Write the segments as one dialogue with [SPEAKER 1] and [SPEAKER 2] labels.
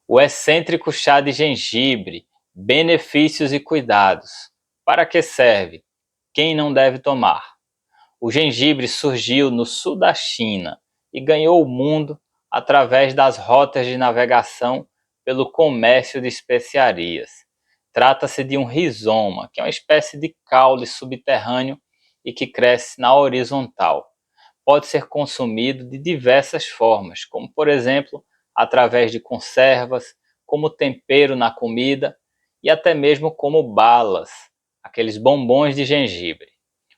[SPEAKER 1] O excêntrico chá de gengibre, benefícios e cuidados. Para que serve? Quem não deve tomar? O gengibre surgiu no sul da China e ganhou o mundo através das rotas de navegação pelo comércio de especiarias. Trata-se de um rizoma, que é uma espécie de caule subterrâneo e que cresce na horizontal. Pode ser consumido de diversas formas, como por exemplo, através de conservas, como tempero na comida e até mesmo como balas, aqueles bombons de gengibre.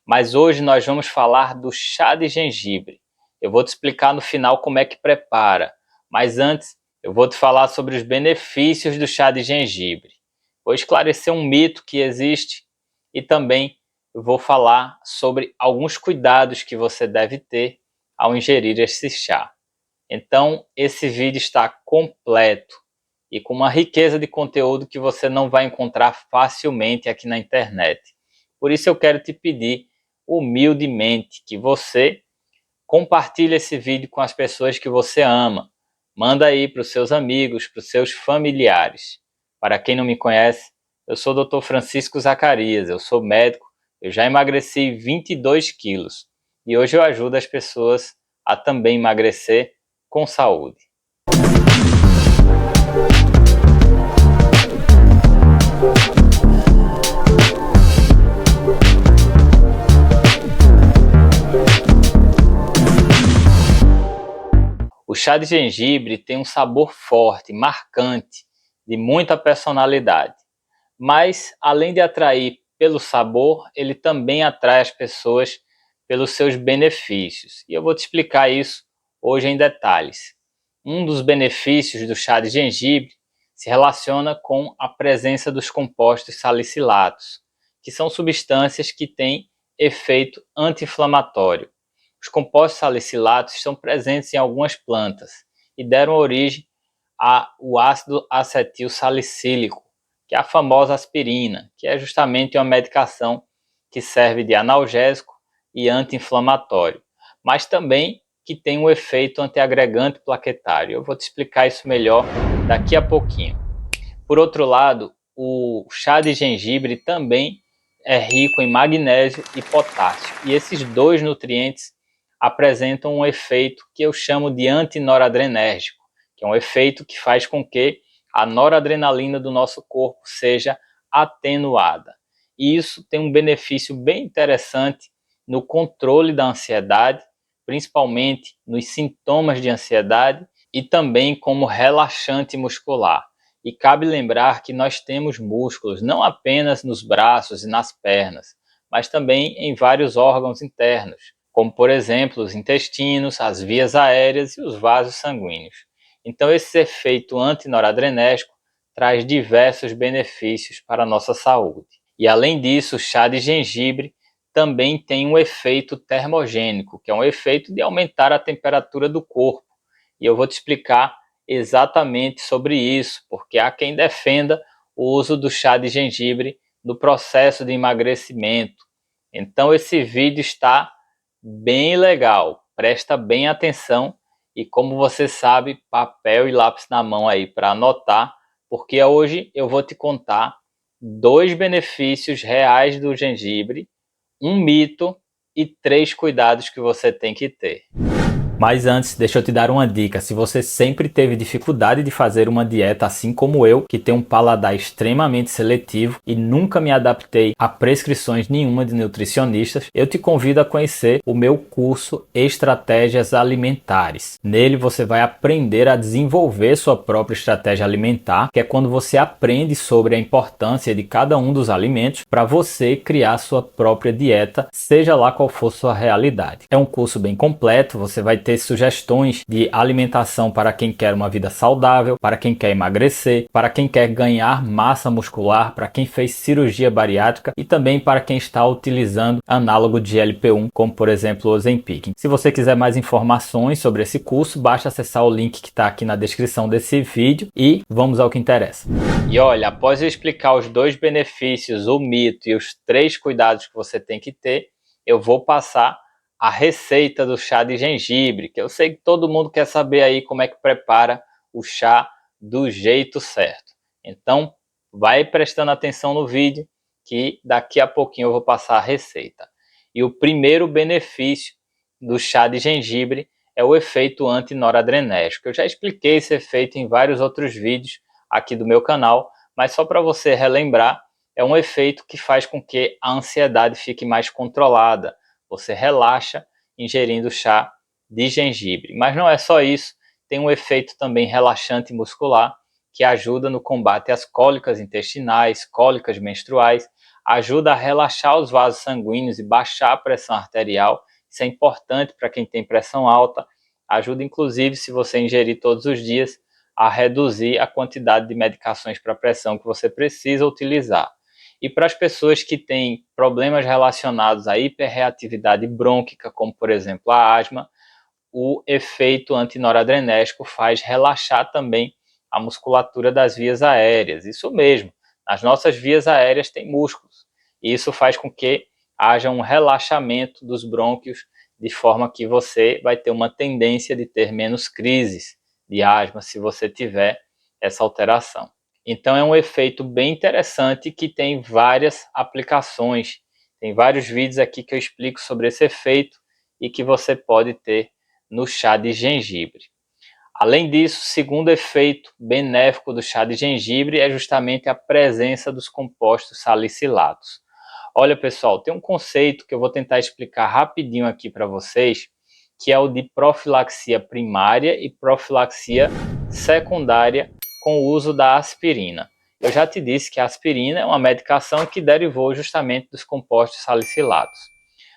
[SPEAKER 1] Mas hoje nós vamos falar do chá de gengibre. Eu vou te explicar no final como é que prepara, mas antes eu vou te falar sobre os benefícios do chá de gengibre. Vou esclarecer um mito que existe e também eu vou falar sobre alguns cuidados que você deve ter ao ingerir esse chá. Então, esse vídeo está completo e com uma riqueza de conteúdo que você não vai encontrar facilmente aqui na internet. Por isso eu quero te pedir humildemente que você compartilhe esse vídeo com as pessoas que você ama. Manda aí para os seus amigos, para os seus familiares. Para quem não me conhece, eu sou o Dr. Francisco Zacarias, eu sou médico, eu já emagreci 22 quilos e hoje eu ajudo as pessoas a também emagrecer com saúde. O chá de gengibre tem um sabor forte, marcante, de muita personalidade. Mas, além de atrair pelo sabor, ele também atrai as pessoas pelos seus benefícios. E eu vou te explicar isso hoje em detalhes. Um dos benefícios do chá de gengibre se relaciona com a presença dos compostos salicilatos, que são substâncias que têm efeito anti-inflamatório. Os compostos salicilatos estão presentes em algumas plantas e deram origem ao ácido acetil salicílico, que é a famosa aspirina, que é justamente uma medicação que serve de analgésico e anti-inflamatório, mas também que tem um efeito antiagregante plaquetário. Eu vou te explicar isso melhor daqui a pouquinho. Por outro lado, o chá de gengibre também é rico em magnésio e potássio, e esses dois nutrientes apresentam um efeito que eu chamo de antinoradrenérgico, que é um efeito que faz com que a noradrenalina do nosso corpo seja atenuada. E isso tem um benefício bem interessante no controle da ansiedade, principalmente nos sintomas de ansiedade e também como relaxante muscular. E cabe lembrar que nós temos músculos não apenas nos braços e nas pernas, mas também em vários órgãos internos, como por exemplo os intestinos, as vias aéreas e os vasos sanguíneos. Então esse efeito antinoradrenérgico traz diversos benefícios para a nossa saúde. E além disso, o chá de gengibre também tem um efeito termogênico, que é um efeito de aumentar a temperatura do corpo. E eu vou te explicar exatamente sobre isso, porque há quem defenda o uso do chá de gengibre no processo de emagrecimento. Então esse vídeo está bem legal, presta bem atenção e, como você sabe, papel e lápis na mão aí para anotar, porque hoje eu vou te contar 2 benefícios reais do gengibre, um mito e 3 cuidados que você tem que ter. Mas antes, deixa eu te dar uma dica. Se você sempre teve dificuldade de fazer uma dieta assim como eu, que tem um paladar extremamente seletivo e nunca me adaptei a prescrições nenhuma de nutricionistas, eu te convido a conhecer o meu curso Estratégias Alimentares. Nele você vai aprender a desenvolver sua própria estratégia alimentar, que é quando você aprende sobre a importância de cada um dos alimentos para você criar sua própria dieta, seja lá qual for sua realidade. É um curso bem completo, você vai ter sugestões de alimentação para quem quer uma vida saudável, para quem quer emagrecer, para quem quer ganhar massa muscular, para quem fez cirurgia bariátrica e também para quem está utilizando análogo de GLP-1, como por exemplo o Ozempic. Se você quiser mais informações sobre esse curso, basta acessar o link que está aqui na descrição desse vídeo e vamos ao que interessa. E olha, após eu explicar os 2 benefícios, o mito e os 3 cuidados que você tem que ter, eu vou passar a receita do chá de gengibre, que eu sei que todo mundo quer saber aí como é que prepara o chá do jeito certo. Então, vai prestando atenção no vídeo, que daqui a pouquinho eu vou passar a receita. E o primeiro benefício do chá de gengibre é o efeito antinoradrenérgico. Eu já expliquei esse efeito em vários outros vídeos aqui do meu canal, mas só para você relembrar, é um efeito que faz com que a ansiedade fique mais controlada. Você relaxa ingerindo chá de gengibre. Mas não é só isso, tem um efeito também relaxante muscular, que ajuda no combate às cólicas intestinais, cólicas menstruais, ajuda a relaxar os vasos sanguíneos e baixar a pressão arterial. Isso é importante para quem tem pressão alta, ajuda inclusive, se você ingerir todos os dias, a reduzir a quantidade de medicações para pressão que você precisa utilizar. E para as pessoas que têm problemas relacionados à hiperreatividade brônquica, como por exemplo a asma, o efeito antinoradrenérgico faz relaxar também a musculatura das vias aéreas. Isso mesmo, nas nossas vias aéreas tem músculos, e isso faz com que haja um relaxamento dos brônquios, de forma que você vai ter uma tendência de ter menos crises de asma se você tiver essa alteração. Então é um efeito bem interessante que tem várias aplicações. Tem vários vídeos aqui que eu explico sobre esse efeito e que você pode ter no chá de gengibre. Além disso, o segundo efeito benéfico do chá de gengibre é justamente a presença dos compostos salicilatos. Olha, pessoal, tem um conceito que eu vou tentar explicar rapidinho aqui para vocês, que é o de profilaxia primária e profilaxia secundária com o uso da aspirina. Eu já te disse que a aspirina é uma medicação que derivou justamente dos compostos salicilatos.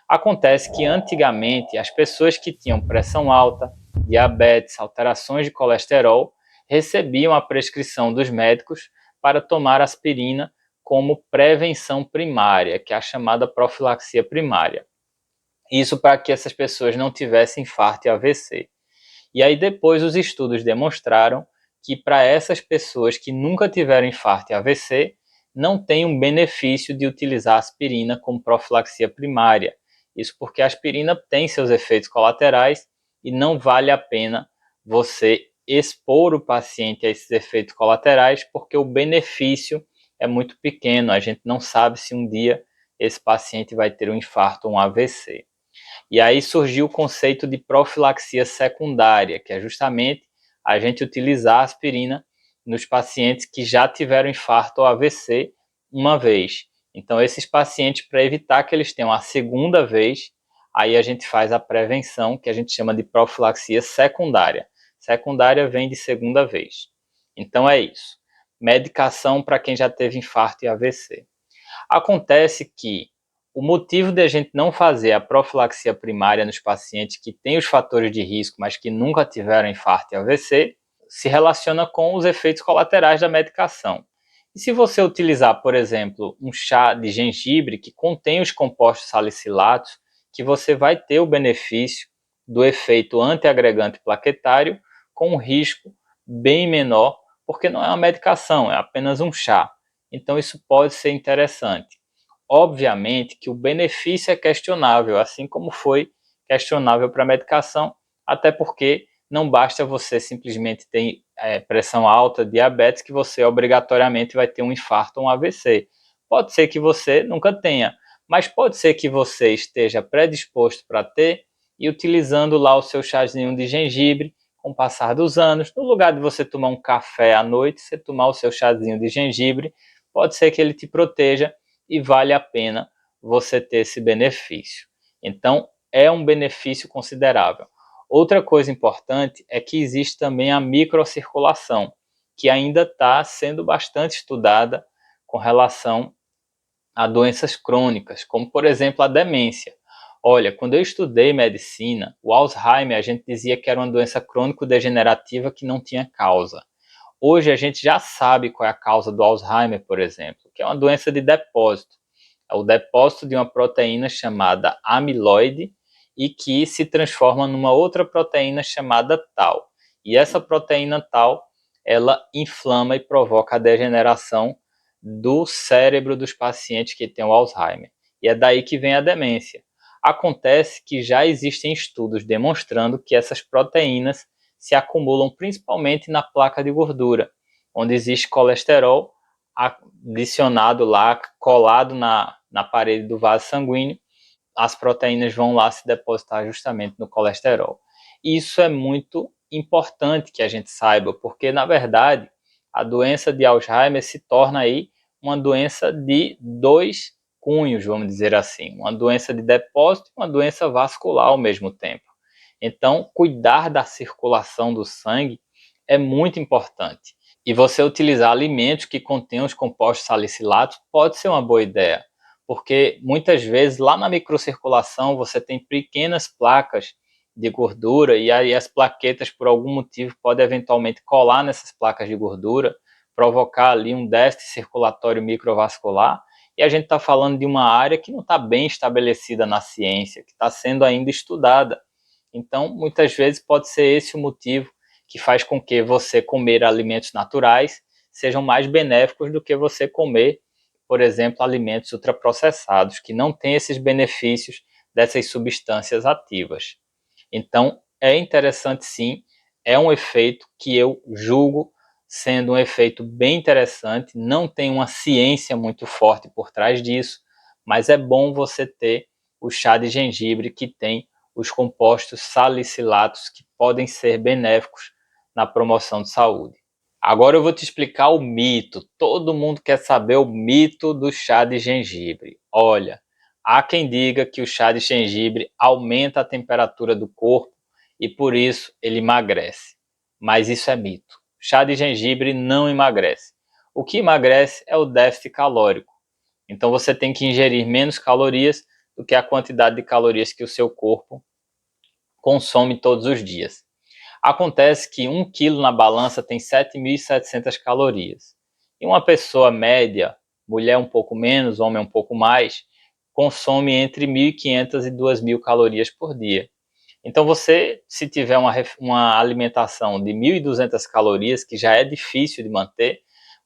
[SPEAKER 1] Acontece que antigamente as pessoas que tinham pressão alta, diabetes, alterações de colesterol, recebiam a prescrição dos médicos para tomar aspirina como prevenção primária, que é a chamada profilaxia primária. Isso para que essas pessoas não tivessem infarto e AVC. E aí depois os estudos demonstraram que para essas pessoas que nunca tiveram infarto e AVC, não tem um benefício de utilizar aspirina como profilaxia primária. Isso porque a aspirina tem seus efeitos colaterais e não vale a pena você expor o paciente a esses efeitos colaterais, porque o benefício é muito pequeno. A gente não sabe se um dia esse paciente vai ter um infarto ou um AVC. E aí surgiu o conceito de profilaxia secundária, que é justamente a gente utilizar a aspirina nos pacientes que já tiveram infarto ou AVC uma vez. Então, esses pacientes, para evitar que eles tenham a segunda vez, aí a gente faz a prevenção, que a gente chama de profilaxia secundária. Secundária vem de segunda vez. Então, é isso. Medicação para quem já teve infarto e AVC. Acontece que o motivo de a gente não fazer a profilaxia primária nos pacientes que têm os fatores de risco, mas que nunca tiveram infarto e AVC, se relaciona com os efeitos colaterais da medicação. E se você utilizar, por exemplo, um chá de gengibre que contém os compostos salicilatos, que você vai ter o benefício do efeito antiagregante plaquetário com um risco bem menor, porque não é uma medicação, é apenas um chá. Então isso pode ser interessante. Obviamente que o benefício é questionável, assim como foi questionável para a medicação, até porque não basta você simplesmente ter pressão alta, diabetes, que você obrigatoriamente vai ter um infarto ou um AVC. Pode ser que você nunca tenha, mas pode ser que você esteja predisposto para ter e utilizando lá o seu chazinho de gengibre, com o passar dos anos, no lugar de você tomar um café à noite, você tomar o seu chazinho de gengibre, pode ser que ele te proteja e vale a pena você ter esse benefício. Então, é um benefício considerável. Outra coisa importante é que existe também a microcirculação, que ainda está sendo bastante estudada com relação a doenças crônicas, como por exemplo a demência. Olha, quando eu estudei medicina, o Alzheimer a gente dizia que era uma doença crônico-degenerativa que não tinha causa. Hoje a gente já sabe qual é a causa do Alzheimer, por exemplo, que é uma doença de depósito. É o depósito de uma proteína chamada amiloide e que se transforma numa outra proteína chamada tau. E essa proteína tau, ela inflama e provoca a degeneração do cérebro dos pacientes que têm o Alzheimer. E é daí que vem a demência. Acontece que já existem estudos demonstrando que essas proteínas se acumulam principalmente na placa de gordura, onde existe colesterol adicionado lá, colado na parede do vaso sanguíneo. As proteínas vão lá se depositar justamente no colesterol. Isso é muito importante que a gente saiba, porque na verdade a doença de Alzheimer se torna aí uma doença de dois cunhos, vamos dizer assim, uma doença de depósito e uma doença vascular ao mesmo tempo. Então, cuidar da circulação do sangue é muito importante. E você utilizar alimentos que contêm os compostos salicilatos pode ser uma boa ideia, porque muitas vezes lá na microcirculação você tem pequenas placas de gordura e aí as plaquetas por algum motivo podem eventualmente colar nessas placas de gordura, provocar ali um déficit circulatório microvascular, e a gente está falando de uma área que não está bem estabelecida na ciência, que está sendo ainda estudada. Então, muitas vezes pode ser esse o motivo que faz com que você comer alimentos naturais sejam mais benéficos do que você comer, por exemplo, alimentos ultraprocessados, que não têm esses benefícios dessas substâncias ativas. Então, é interessante sim, é um efeito que eu julgo sendo um efeito bem interessante, não tem uma ciência muito forte por trás disso, mas é bom você ter o chá de gengibre que tem os compostos salicilatos que podem ser benéficos na promoção de saúde. Agora eu vou te explicar o mito. Todo mundo quer saber o mito do chá de gengibre. Olha, há quem diga que o chá de gengibre aumenta a temperatura do corpo e por isso ele emagrece. Mas isso é mito. Chá de gengibre não emagrece. O que emagrece é o déficit calórico. Então você tem que ingerir menos calorias do que a quantidade de calorias que o seu corpo consome todos os dias. Acontece que 1 quilo na balança tem 7.700 calorias. E uma pessoa média, mulher um pouco menos, homem um pouco mais, consome entre 1.500 e 2.000 calorias por dia. Então você, se tiver uma alimentação de 1.200 calorias, que já é difícil de manter,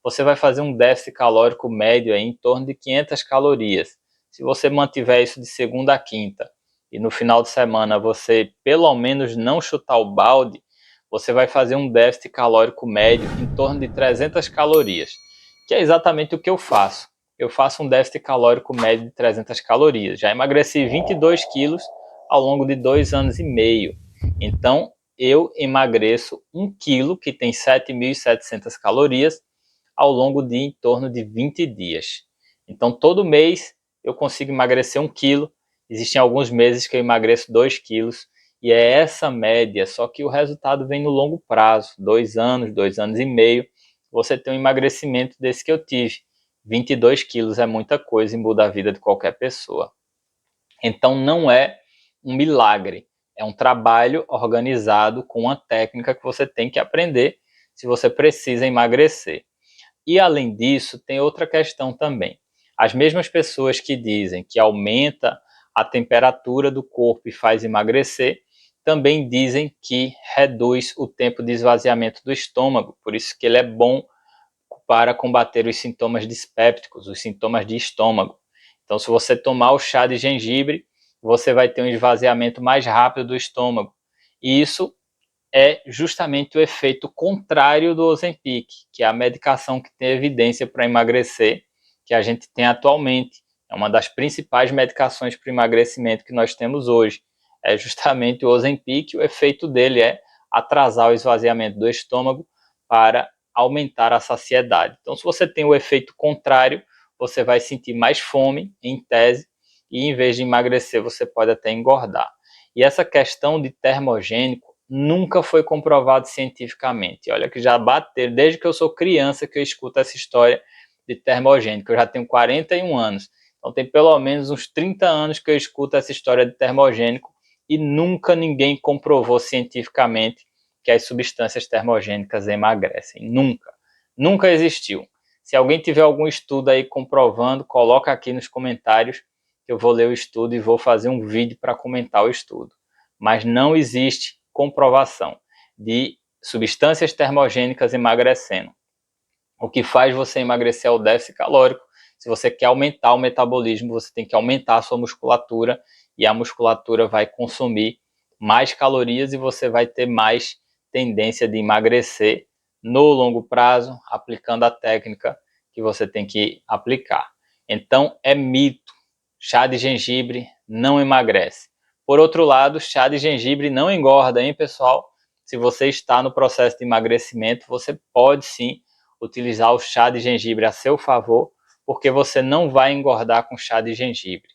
[SPEAKER 1] você vai fazer um déficit calórico médio aí em torno de 500 calorias. Se você mantiver isso de segunda a quinta, e no final de semana você pelo menos não chutar o balde, você vai fazer um déficit calórico médio em torno de 300 calorias, que é exatamente o que eu faço. Eu faço um déficit calórico médio de 300 calorias. Já emagreci 22 quilos ao longo de 2 anos e meio. Então, eu emagreço 1 quilo, que tem 7.700 calorias, ao longo de em torno de 20 dias. Então, todo mês eu consigo emagrecer 1 quilo. Existem alguns meses que eu emagreço 2 quilos. E é essa média, só que o resultado vem no longo prazo, 2 anos, 2 anos e meio, você tem um emagrecimento desse que eu tive. 22 quilos é muita coisa e muda a vida de qualquer pessoa. Então não é um milagre, é um trabalho organizado com uma técnica que você tem que aprender se você precisa emagrecer. E além disso, tem outra questão também. As mesmas pessoas que dizem que aumenta a temperatura do corpo e faz emagrecer, também dizem que reduz o tempo de esvaziamento do estômago, por isso que ele é bom para combater os sintomas dispépticos, os sintomas de estômago. Então, se você tomar o chá de gengibre, você vai ter um esvaziamento mais rápido do estômago. E isso é justamente o efeito contrário do Ozempic, que é a medicação que tem evidência para emagrecer, que a gente tem atualmente. É uma das principais medicações para emagrecimento que nós temos hoje. É justamente o Ozempic, o efeito dele é atrasar o esvaziamento do estômago para aumentar a saciedade. Então, se você tem o efeito contrário, você vai sentir mais fome, em tese, e em vez de emagrecer, você pode até engordar. E essa questão de termogênico nunca foi comprovado cientificamente. Olha que já bateram, desde que eu sou criança que eu escuto essa história de termogênico. Eu já tenho 41 anos, então tem pelo menos uns 30 anos que eu escuto essa história de termogênico e nunca ninguém comprovou cientificamente que as substâncias termogênicas emagrecem. Nunca. Nunca existiu. Se alguém tiver algum estudo aí comprovando, coloca aqui nos comentários que eu vou ler o estudo e vou fazer um vídeo para comentar o estudo. Mas não existe comprovação de substâncias termogênicas emagrecendo. O que faz você emagrecer é o déficit calórico. Se você quer aumentar o metabolismo, você tem que aumentar a sua musculatura e a musculatura vai consumir mais calorias e você vai ter mais tendência de emagrecer no longo prazo, aplicando a técnica que você tem que aplicar. Então, é mito, chá de gengibre não emagrece. Por outro lado, chá de gengibre não engorda, hein, pessoal? Se você está no processo de emagrecimento, você pode sim utilizar o chá de gengibre a seu favor, porque você não vai engordar com chá de gengibre.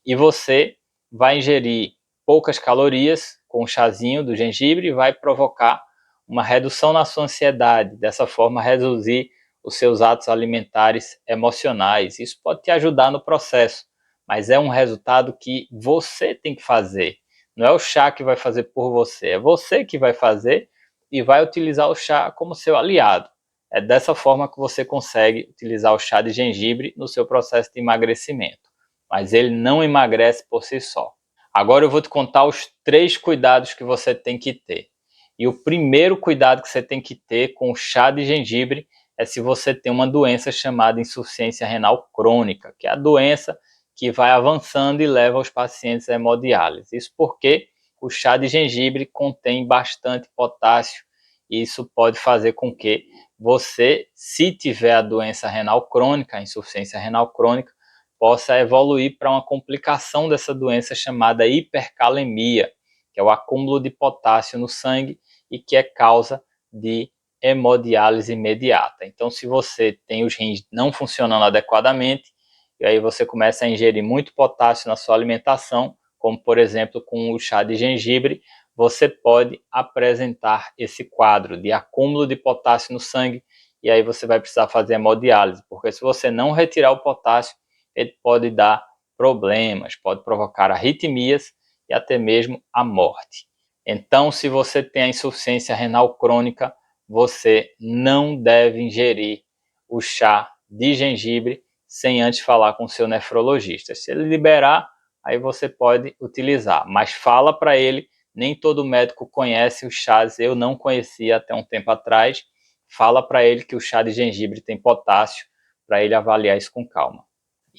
[SPEAKER 1] E você vai ingerir poucas calorias com o chazinho do gengibre e vai provocar uma redução na sua ansiedade, dessa forma reduzir os seus atos alimentares emocionais. Isso pode te ajudar no processo, mas é um resultado que você tem que fazer. Não é o chá que vai fazer por você, é você que vai fazer e vai utilizar o chá como seu aliado. É dessa forma que você consegue utilizar o chá de gengibre no seu processo de emagrecimento. Mas ele não emagrece por si só. Agora eu vou te contar os 3 cuidados que você tem que ter. E o primeiro cuidado que você tem que ter com o chá de gengibre é se você tem uma doença chamada insuficiência renal crônica, que é a doença que vai avançando e leva os pacientes à hemodiálise. Isso porque o chá de gengibre contém bastante potássio e isso pode fazer com que você, se tiver a doença renal crônica, a insuficiência renal crônica, possa evoluir para uma complicação dessa doença chamada hipercalemia, que é o acúmulo de potássio no sangue e que é causa de hemodiálise imediata. Então, se você tem os rins não funcionando adequadamente, e aí você começa a ingerir muito potássio na sua alimentação, como por exemplo com o chá de gengibre, você pode apresentar esse quadro de acúmulo de potássio no sangue, e aí você vai precisar fazer hemodiálise, porque se você não retirar o potássio, ele pode dar problemas, pode provocar arritmias e até mesmo a morte. Então, se você tem a insuficiência renal crônica, você não deve ingerir o chá de gengibre sem antes falar com o seu nefrologista. Se ele liberar, aí você pode utilizar, mas fala para ele, nem todo médico conhece os chás, eu não conhecia até um tempo atrás, fala para ele que o chá de gengibre tem potássio, para ele avaliar isso com calma.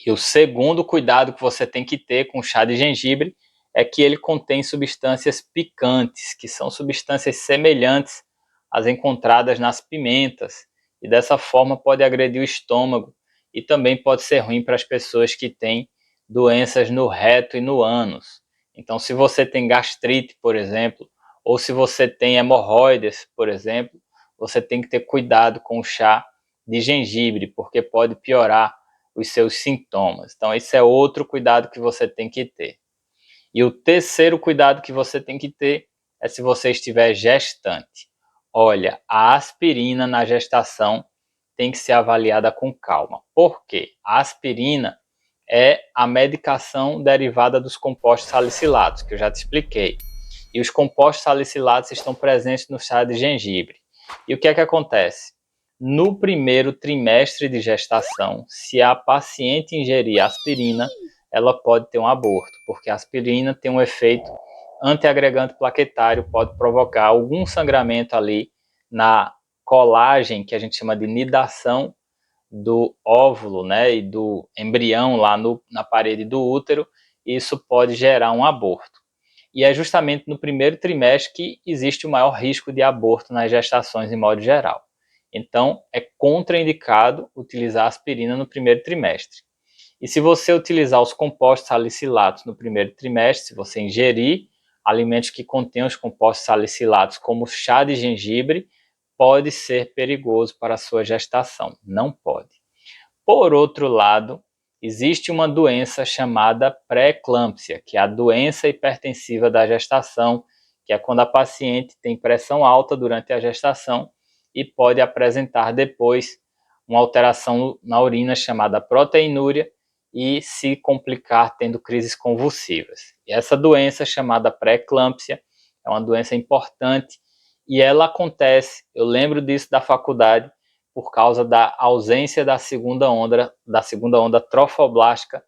[SPEAKER 1] E o segundo cuidado que você tem que ter com o chá de gengibre é que ele contém substâncias picantes, que são substâncias semelhantes às encontradas nas pimentas, e dessa forma pode agredir o estômago e também pode ser ruim para as pessoas que têm doenças no reto e no ânus. Então, se você tem gastrite, por exemplo, ou se você tem hemorroidas, por exemplo, você tem que ter cuidado com o chá de gengibre, porque pode piorar os seus sintomas. Então, esse é outro cuidado que você tem que ter. E o terceiro cuidado que você tem que ter é se você estiver gestante. Olha, a aspirina na gestação tem que ser avaliada com calma. Por quê? A aspirina é a medicação derivada dos compostos salicilatos, que eu já te expliquei. E os compostos salicilatos estão presentes no chá de gengibre. E o que é que acontece? No primeiro trimestre de gestação, se a paciente ingerir aspirina, ela pode ter um aborto, porque a aspirina tem um efeito antiagregante plaquetário, pode provocar algum sangramento ali na colagem, que a gente chama de nidação do óvulo, né, e do embrião lá na parede do útero, e isso pode gerar um aborto. E é justamente no primeiro trimestre que existe o maior risco de aborto nas gestações em modo geral. Então, é contraindicado utilizar aspirina no primeiro trimestre. E se você utilizar os compostos salicilatos no primeiro trimestre, se você ingerir alimentos que contêm os compostos salicilatos, como chá de gengibre, pode ser perigoso para a sua gestação. Não pode. Por outro lado, existe uma doença chamada pré-eclâmpsia, que é a doença hipertensiva da gestação, que é quando a paciente tem pressão alta durante a gestação e pode apresentar depois uma alteração na urina chamada proteinúria e se complicar tendo crises convulsivas. E essa doença chamada pré-eclâmpsia é uma doença importante e ela acontece, eu lembro disso da faculdade, por causa da ausência da segunda onda trofoblástica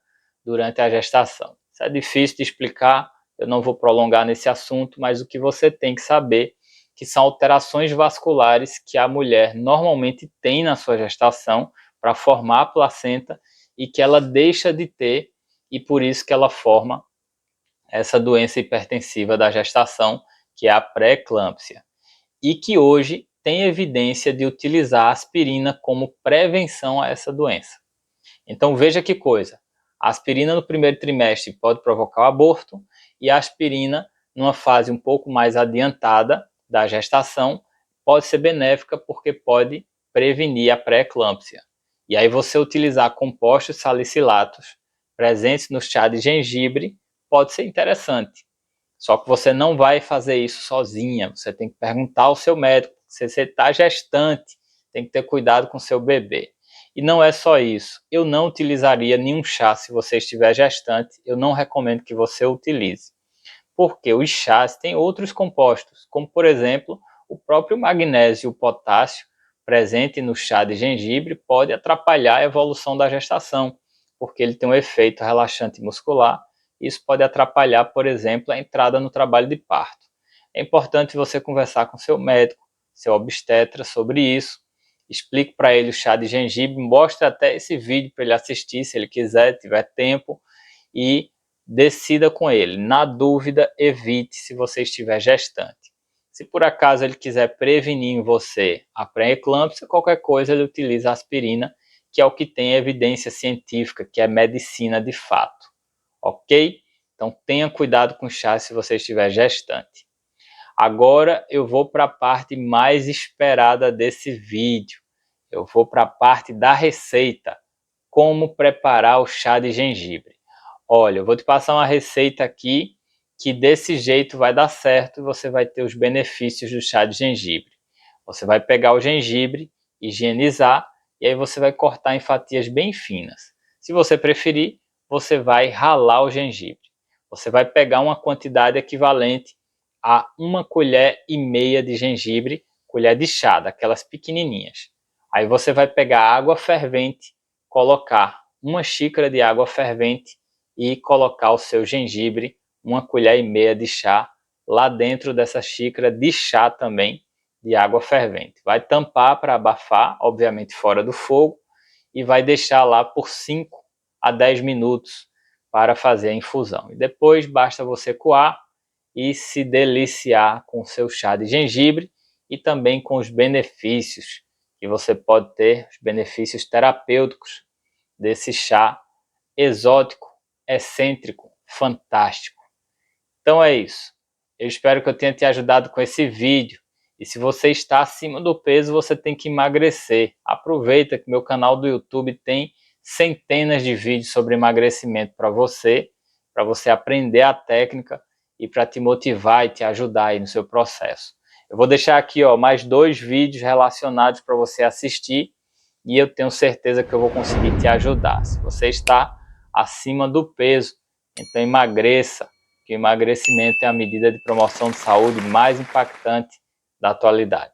[SPEAKER 1] durante a gestação. Isso é difícil de explicar, eu não vou prolongar nesse assunto, mas o que você tem que saber que são alterações vasculares que a mulher normalmente tem na sua gestação para formar a placenta e que ela deixa de ter, e por isso que ela forma essa doença hipertensiva da gestação, que é a pré-eclâmpsia. e que hoje tem evidência de utilizar a aspirina como prevenção a essa doença. Então veja que coisa, a aspirina no primeiro trimestre pode provocar o aborto e a aspirina numa fase um pouco mais adiantada da gestação pode ser benéfica porque pode prevenir a pré-eclâmpsia. E aí você utilizar compostos salicilatos presentes no chá de gengibre pode ser interessante. Só que você não vai fazer isso sozinha, você tem que perguntar ao seu médico, se você está gestante, tem que ter cuidado com seu bebê. E não é só isso, eu não utilizaria nenhum chá se você estiver gestante, eu não recomendo que você utilize. Porque os chás têm outros compostos, como por exemplo, o próprio magnésio e o potássio presente no chá de gengibre pode atrapalhar a evolução da gestação, porque ele tem um efeito relaxante muscular. Isso pode atrapalhar, por exemplo, a entrada no trabalho de parto. É importante você conversar com seu médico, seu obstetra sobre isso. Explique para ele o chá de gengibre, mostre até esse vídeo para ele assistir, se ele quiser, tiver tempo, e decida com ele. Na dúvida, evite se você estiver gestante. Se por acaso ele quiser prevenir em você a pré-eclâmpsia, qualquer coisa ele utiliza a aspirina, que é o que tem evidência científica, que é medicina de fato. Ok? Então tenha cuidado com o chá se você estiver gestante. Agora eu vou para a parte mais esperada desse vídeo. Eu vou para a parte da receita. Como preparar o chá de gengibre. Olha, eu vou te passar uma receita aqui que desse jeito vai dar certo e você vai ter os benefícios do chá de gengibre. Você vai pegar o gengibre, higienizar e aí você vai cortar em fatias bem finas. Se você preferir, você vai ralar o gengibre. Você vai pegar uma quantidade equivalente a 1,5 colher de gengibre, colher de chá, daquelas pequenininhas. Aí você vai pegar água fervente, colocar 1 xícara de água fervente e colocar o seu gengibre, 1,5 colher de chá, lá dentro dessa xícara de chá também de água fervente. Vai tampar para abafar, obviamente fora do fogo, e vai deixar lá por 5 a 10 minutos para fazer a infusão. E depois basta você coar e se deliciar com o seu chá de gengibre e também com os benefícios que você pode ter, os benefícios terapêuticos desse chá exótico, excêntrico, fantástico. Então é isso. Eu espero que eu tenha te ajudado com esse vídeo. E se você está acima do peso, você tem que emagrecer. Aproveita que meu canal do YouTube tem centenas de vídeos sobre emagrecimento para você aprender a técnica e para te motivar e te ajudar aí no seu processo. Eu vou deixar aqui mais 2 vídeos relacionados para você assistir e eu tenho certeza que eu vou conseguir te ajudar. Se você está acima do peso, então emagreça, que o emagrecimento é a medida de promoção de saúde mais impactante da atualidade.